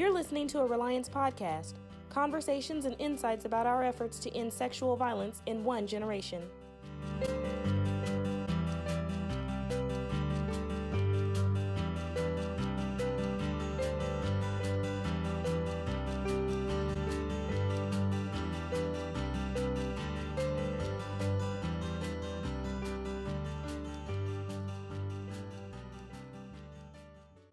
You're listening to a Reliance podcast, conversations and insights about our efforts to end sexual violence in one generation.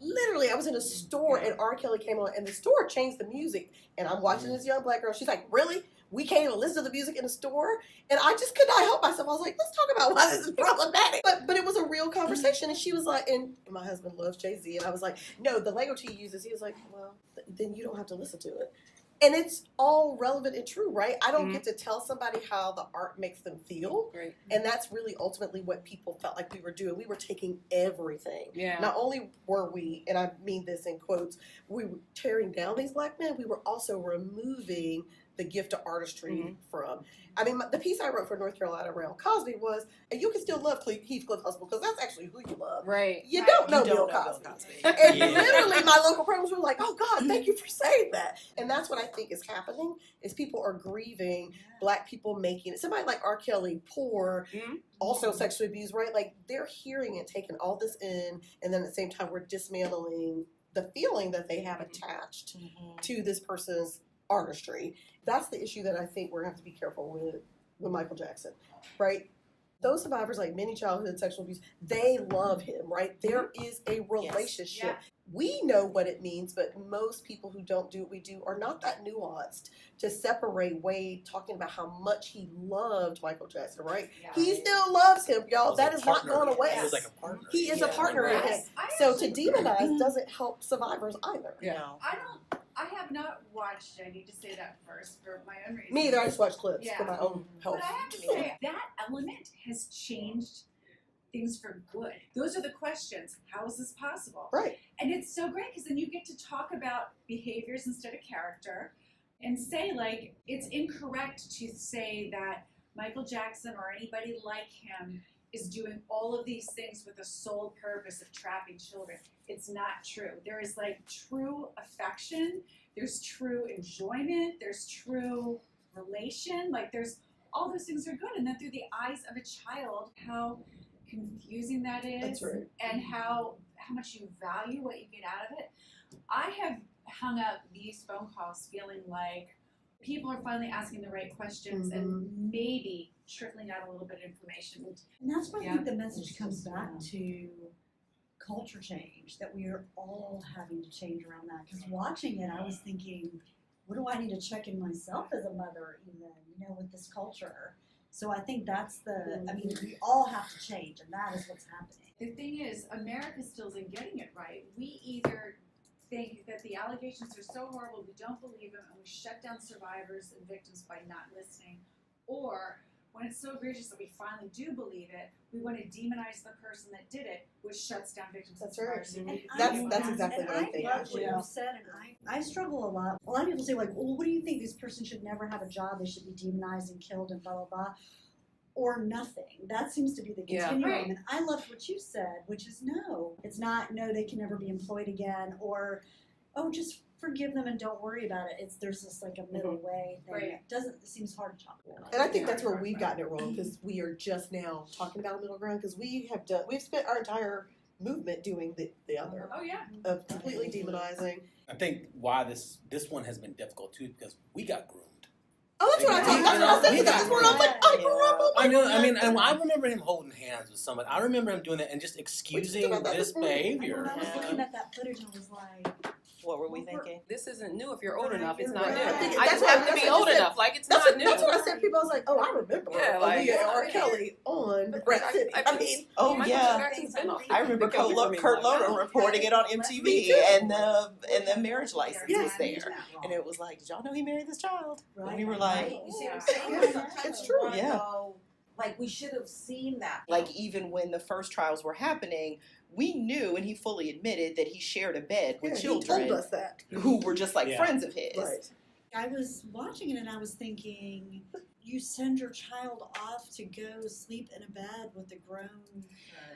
Literally, I was in a store and R. Kelly came on, and the store changed the music. And I'm watching this young black girl. She's like, "Really? We can't even listen to the music in the store?" And I just could not help myself. I was like, "Let's talk about why this is problematic." But it was a real conversation. And she was like, and my husband loves Jay-Z, and I was like, "No, the language he uses." He was like, "Well, then you don't have to listen to it." And it's all relevant and true, right? I don't get to tell somebody how the art makes them feel. Right. And that's really ultimately what people felt like we were doing. We were taking everything. Yeah. Not only were we, and I mean this in quotes, we were tearing down these black men, we were also removing the gift of artistry from. I mean, the piece I wrote for North Carolina around Cosby was, and you can still love Heathcliff Huxtable because that's actually who you love. Right. You don't know Bill Cosby. And literally my local programs were like, "Oh God, thank you for saying that." And that's what I think is happening, is people are grieving black people making it. Somebody like R. Kelly, poor, also sexually abused, right? Like they're hearing and taking all this in, and then at the same time we're dismantling the feeling that they have attached to this person's artistry. That's the issue that I think we're going to have to be careful with Michael Jackson, right? Those survivors, like many childhood sexual abuse, they love him, right? There is a relationship. Yes. Yeah. We know what it means, but most people who don't do what we do are not that nuanced to separate Wade talking about how much he loved Michael Jackson, right? Yeah. He still loves him, y'all. That is not going away. He was like a partner. He is a partner in him. So to demonize doesn't help survivors either. Yeah. I have not watched, I need to say that first for my own reasons. Me either, I just watch clips for my own health. But I have to say, that element has changed things for good. Those are the questions. How is this possible? Right. And it's so great because then you get to talk about behaviors instead of character and say, like, it's incorrect to say that Michael Jackson or anybody like him is doing all of these things with the sole purpose of trapping children. It's not true. There is like true affection, there's true enjoyment, there's true relation, like there's all those things are good. And then through the eyes of a child, how confusing that is. That's right. And how much you value what you get out of it. I have hung up these phone calls feeling like people are finally asking the right questions and maybe trickling out a little bit of information. And that's where I think the message comes back to culture change, that we are all having to change around that. Because watching it, I was thinking, what do I need to check in myself as a mother even, with this culture? So I think that's we all have to change, and that is what's happening. The thing is, America still isn't getting it right. We either think that the allegations are so horrible, we don't believe them, and we shut down survivors and victims by not listening, or when it's so egregious that we finally do believe it, we want to demonize the person that did it, which shuts down victims and survivors. That's exactly what I think. I love what you said, and I struggle a lot. A lot of people say, like, well, what do you think? This person should never have a job, they should be demonized and killed and blah, blah, blah. Or nothing. That seems to be the continuum. Yeah, right. And I loved what you said, which is no. It's not, no, they can never be employed again, or, oh, just forgive them and don't worry about it. There's this like a middle way thing. It seems hard to talk about. And I think that's where we've gotten it wrong, because we are just now talking about a middle ground, because we've spent our entire movement doing the other. Oh yeah. Of completely demonizing. I think why this one has been difficult too, because we got groomed. Oh, that's what I thought. That's what I said. That's where I was like, I grew up. I know. I mean, I remember him holding hands with someone. I remember him doing that and just excusing this behavior. I was looking at that footage and I was like, what were we thinking? This isn't new. If you're old enough, it's Right. not new. I I just have to be old enough. Like, it's not new. That's what I said. People, I was like, oh, I remember. Yeah, like, Aaliyah and R. Kelly on Brett City. I mean, oh yeah. I remember Kurt Loder reporting it on MTV, and the marriage license was there, and it was like, did y'all know he married this child? And we were like, you see what I'm saying? It's true. Yeah. Like, we should have seen that. Like, even when the first trials were happening, we knew, and he fully admitted, that he shared a bed with children he told us that. who were just like friends of his. Right. I was watching it and I was thinking, you send your child off to go sleep in a bed with a grown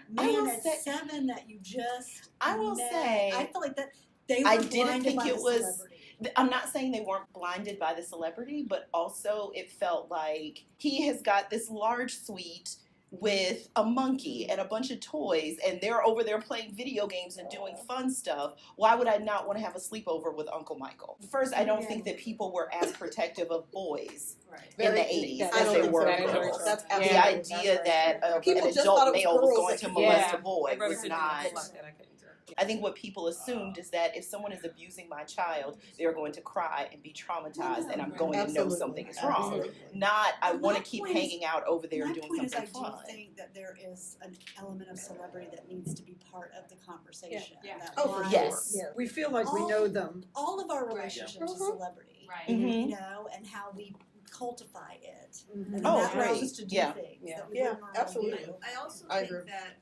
man at 7 that you just I will met. say, I feel like that They were I didn't blinded think by it the was. celebrity. I'm not saying they weren't blinded by the celebrity, but also it felt like he has got this large suite with a monkey and a bunch of toys, and they're over there playing video games and doing fun stuff. Why would I not want to have a sleepover with Uncle Michael? First, I don't think that people were as protective of boys in the 80s I as don't they think were so. of girls. That's The absolutely idea that People an just thought adult it was male was girls going that to could- molest a boy My brother was said not. that I couldn't do. I think what people assumed is that if someone is abusing my child, they're going to cry and be traumatized, and I'm going to know something is wrong. Absolutely. Not, I Well, want my to keep point is- hanging out over there My doing point is, something I fun. do think that there is an element of celebrity that needs to be part of the conversation. Yeah. That Oh, for why- Yes. Yeah. We feel like we All- know them. All of our relationships Right. to celebrity, Right. Mhm. you know, and how we cultivate it. Mhm. And Oh, that allows great. us to do Yeah. things Yeah. that we Yeah, wouldn't normally absolutely. do. I also I think agree. that,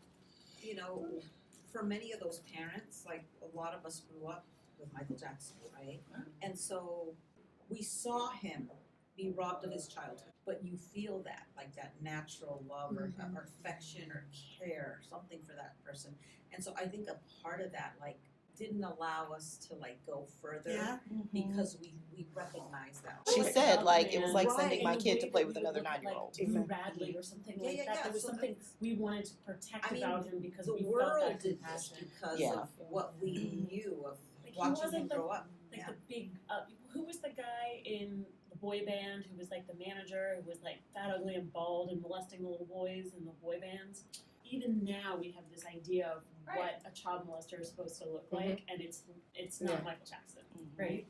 you know, for many of those parents, like a lot of us grew up with Michael Jackson, right? And so we saw him be robbed of his childhood, but you feel that, like that natural love or affection or care, something for that person. And so I think a part of that, like, didn't allow us to like go further Yeah. because we recognize that. She Like said, about like, it man, was like right, sending my in the kid way to play that with we would another look at, 9-year-old. Like Blue Radley or something Yeah, like yeah, that. yeah. There was So something we wanted to protect I mean, about him because the we felt world that did this compassion. because Yeah. of what we knew of Like, he watching him wasn't grow up. Like Yeah. the big, who was the guy in the boy band who was like the manager who was like fat, ugly, and bald and molesting the little boys in the boy bands? Even now we have this idea of what a child molester is supposed to look like, and it's not Yeah. Michael Jackson, right?